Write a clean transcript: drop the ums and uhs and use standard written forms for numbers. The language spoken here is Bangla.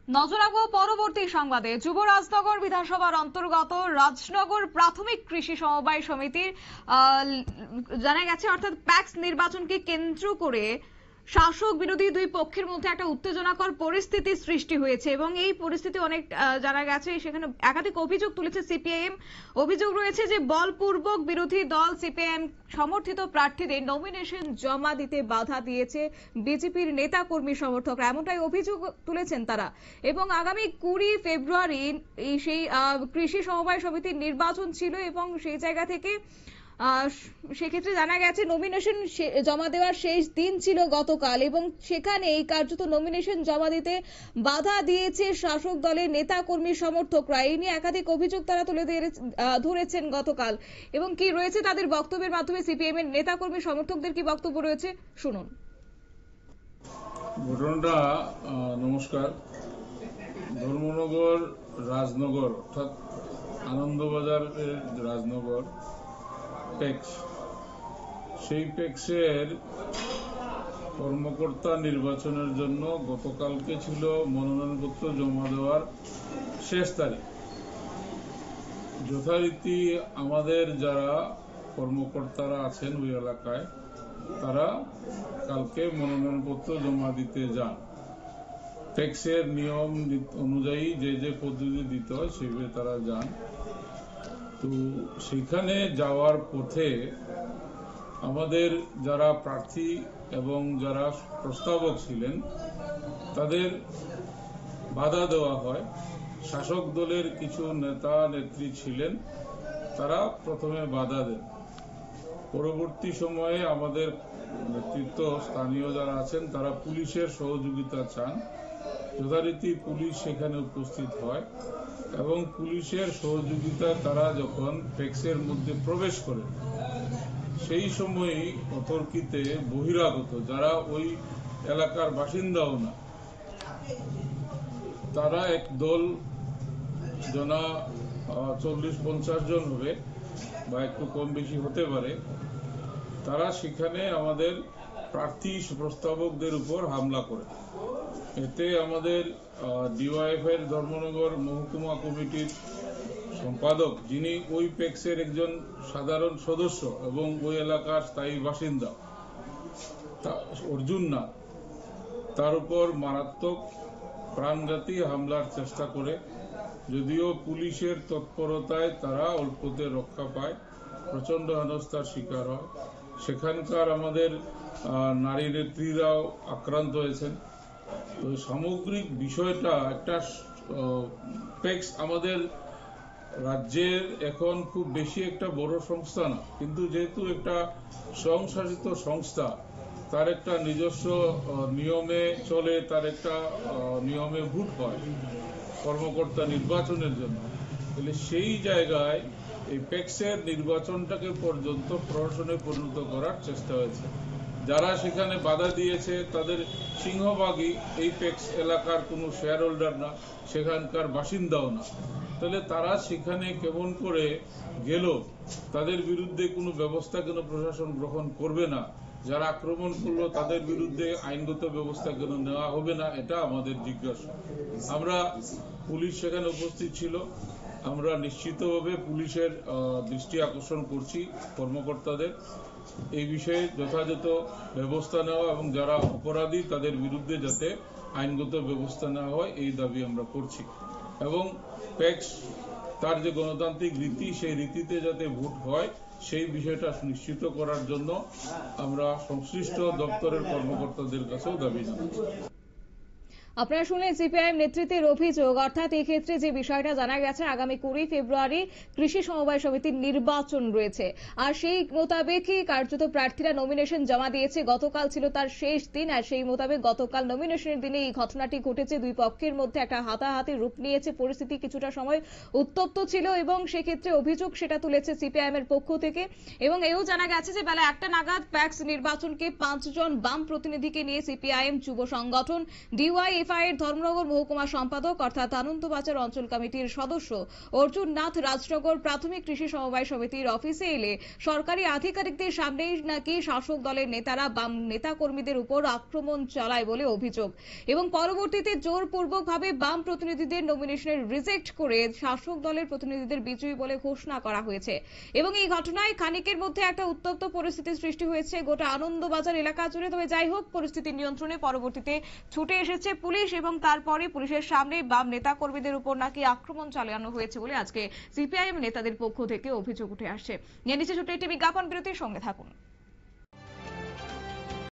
নজর রাখবো পরবর্তী সংবাদে। যুব রাজনগর বিধানসভার অন্তর্গত রাজনগর প্রাথমিক কৃষি সমবায় সমিতির জানা গেছে অর্থাৎ প্যাক্স নির্বাচনকে কেন্দ্র করে শাসক বিরোধী দুই পক্ষের মধ্যে একটা উত্তেজনাকর পরিস্থিতি সৃষ্টি হয়েছে এবং এই পরিস্থিতি অনেক জানা গেছে সেখানে একাধিক অভিযোগ তুলেছে সিপিআইএম। অভিযোগ রয়েছে যে বলপূর্বক বিরোধী দল সিপিআইএম সমর্থিত প্রার্থীদের নমিনেশন জমা দিতে বাধা দিয়েছে বিজেপির নেতা কর্মী সমর্থকরা, এমনটাই অভিযোগ তুলেছেন তারা। এবং আগামী 20 ফেব্রুয়ারি সেই কৃষি সমবায় সমিতির নির্বাচন ছিল এবং সেই জায়গা থেকে সেক্ষেত্রে জানা গেছে নমিনেশন জমা দেওয়ার শেষ দিন ছিল গতকাল এবং সেখানে এই কার্যত নমিনেশন জমা দিতে বাধা দিয়েছে শাসক দলের নেতা কর্মী সমর্থকরা। এই নিয়ে একাধিক অভিযোগ তারা তুলে ধরেছেন গতকাল এবং কি রয়েছে তাদের বক্তব্যের মাধ্যমে সিপিএম এর নেতা কর্মী সমর্থকদের কি বক্তব্য রয়েছে শুনুন। ঘটনাটা নমস্কার, ধর্মনগর রাজনগর অর্থাৎ আনন্দবাজারের রাজনগর পেক্স, সেই পেক্সের কর্মকর্তা নির্বাচনের জন্য গতকালকে ছিল মনোনয়নপত্র জমা দেওয়ার শেষ তারিখ। যথারীতি আমাদের যারা কর্মকর্তারা আছেন ওই এলাকায় তারা কালকে মনোনয়নপত্র জমা দিতে যান। পেক্সের নিয়ম অনুযায়ী যে যে পদ্ধতি দিতে হয় সেইভাবে তারা যান। তো সেখানে যাওয়ার পথে আমাদের যারা প্রার্থী এবং যারা প্রস্তাবক ছিলেন তাদের বাধা দেওয়া হয়। শাসক দলের কিছু নেতা নেত্রী ছিলেন, তারা প্রথমে বাধা দেন। পরবর্তী সময়ে আমাদের নেতৃত্ব স্থানীয় যারা আছেন তারা পুলিশের সহযোগিতা চান। যথারীতি পুলিশ সেখানে উপস্থিত হয় এবং পুলিশের সহযোগিতায় তারা যখন পেক্সের মধ্যে প্রবেশ করেন সেই সময়ই অতর্কিতে বহিরাগত যারা ওই এলাকার বাসিন্দাও না, তারা এক দল জনা 40-50 জন হবে বা একটু কম বেশি হতে পারে, তারা সেখানে আমাদের প্রার্থী প্রস্তাবকদের উপর হামলা করে। এতে আমাদের ডিওয়াইএফ এর ধর্মনগর মহকুমা কমিটির সম্পাদক, যিনি ওই পেক্সের একজন সাধারণ সদস্য এবং ওই এলাকার স্থায়ী বাসিন্দা, অর্জুন নাথ, তার উপর মারাত্মক প্রাণঘাতী হামলার চেষ্টা করে। যদিও পুলিশের তৎপরতায় তারা অল্পতে রক্ষা পায়, প্রচন্ড হেনস্থার শিকার হয়। সেখানকার আমাদের নারী নেত্রীরাও আক্রান্ত হয়েছেন। তো সামগ্রিক বিষয়টা একটা পেক্স আমাদের রাজ্যের এখন খুব বেশি একটা বড় সংস্থা না, কিন্তু যেহেতু একটা স্বয়ংশাসিত সংস্থা, তার একটা নিজস্ব নিয়মে চলে, তার একটা নিয়মে ভোট হয় কর্মকর্তা নির্বাচনের জন্য। তাহলে সেই জায়গায় এই পেক্সের নির্বাচনটাকে পর্যন্ত প্রহসনে পরিণত করার চেষ্টা হয়েছে। যারা সেখানে বাধা দিয়েছে তাদের সিংহভাগই এই পেক্স এলাকার কোনো শেয়ার হোল্ডার না, সেখানকার বাসিন্দাও না। তাহলে তারা সেখানে কেমন করে গেল, তাদের বিরুদ্ধে কোনো ব্যবস্থা কেন প্রশাসন গ্রহণ করবে না, যারা আক্রমণ করলো তাদের বিরুদ্ধে আইনগত ব্যবস্থা কেন নেওয়া হবে না, এটা আমাদের জিজ্ঞাসা। আমরা পুলিশ সেখানে উপস্থিত ছিল, আমরা নিশ্চিতভাবে পুলিশের দৃষ্টি আকর্ষণ করছি কর্মকর্তাদের এই বিষয়ে যথাযথ ব্যবস্থা নেওয়া এবং যারা অপরাধী তাদের বিরুদ্ধে যাতে আইনগত ব্যবস্থা নেওয়া হয় এই দাবি আমরা করছি। এবং পেক্স তার যে গণতান্ত্রিক রীতি, সেই রীতিতে যাতে ভোট হয় সেই বিষয়টা নিশ্চিত করার জন্য আমরা সংশ্লিষ্ট দপ্তরের কর্মকর্তাদের কাছেও দাবি জানাচ্ছি। আপনারা শুনলেন সিপিআইএম নেতৃত্বের অভিযোগ, অর্থাৎ এই ক্ষেত্রে যে বিষয়টা জানা গেছে আগামী 20 ফেব্রুয়ারি কৃষি সমবায় সমিতির নির্বাচন রয়েছে আর সেই মোতাবেকই কার্যত প্রার্থীরা নমিনেশন জমা দিয়েছে। গতকাল ছিল তার শেষ দিন আর সেই মোতাবেক গতকাল নমিনেশনের দিনে এই ঘটনাটি ঘটেছে। দুই পক্ষের মধ্যে একটা হাতাহাতি রূপ নিয়েছে, পরিস্থিতি কিছুটা সময় উত্তপ্ত ছিল এবং সেক্ষেত্রে অভিযোগ সেটা তুলেছে সিপিআইএম এর পক্ষ থেকে। এবং এও জানা গেছে যে বেলা 1টা নাগাদ প্যাক্স নির্বাচনকে 5 জন বাম প্রতিনিধিকে নিয়ে সিপিআইএম যুব সংগঠন, ডিওয়াই ডিওয়াইএফআই এর ধর্মনগর মহকুমা সম্পাদক অর্থাৎ আনন্দবাজার অঞ্চল কমিটির সদস্য অর্জুন নাথ রাজনগর প্রাথমিক কৃষি সমবায় সমিতির অফিসে এলে সরকারি আধিকারিকদের সামনেই নাকি শাসক দলের নেতারা বাম নেতা কর্মীদের উপর আক্রমণ চালায় বলে অভিযোগ এবং পরবর্তীতে জোরপূর্বকভাবে বাম প্রতিনিধিদের নমিনেশনের রিজেক্ট করে শাসক দলের প্রতিনিধিদের বিজয়ী বলে ঘোষণা করা হয়েছে এবং এই ঘটনায় খানিকের মধ্যে একটা উত্তপ্ত পরিস্থিতির সৃষ্টি হয়েছে গোটা আনন্দবাজার এলাকা জুড়ে। তবে যাই হোক, পরিস্থিতি নিয়ন্ত্রণে পরবর্তীতে ছুটে এসেছে পুলিশ এবং তারপরে পুলিশের সামনে বাম নেতা কর্মীদের উপর নাকি আক্রমণ চালানো হয়েছে বলে আজকে সিপিআইএম নেতাদের পক্ষ থেকে অভিযোগ উঠে আসছে। নিয়ে নিচে ছোট্ট একটি বিজ্ঞাপন বিরতির সঙ্গে থাকুন।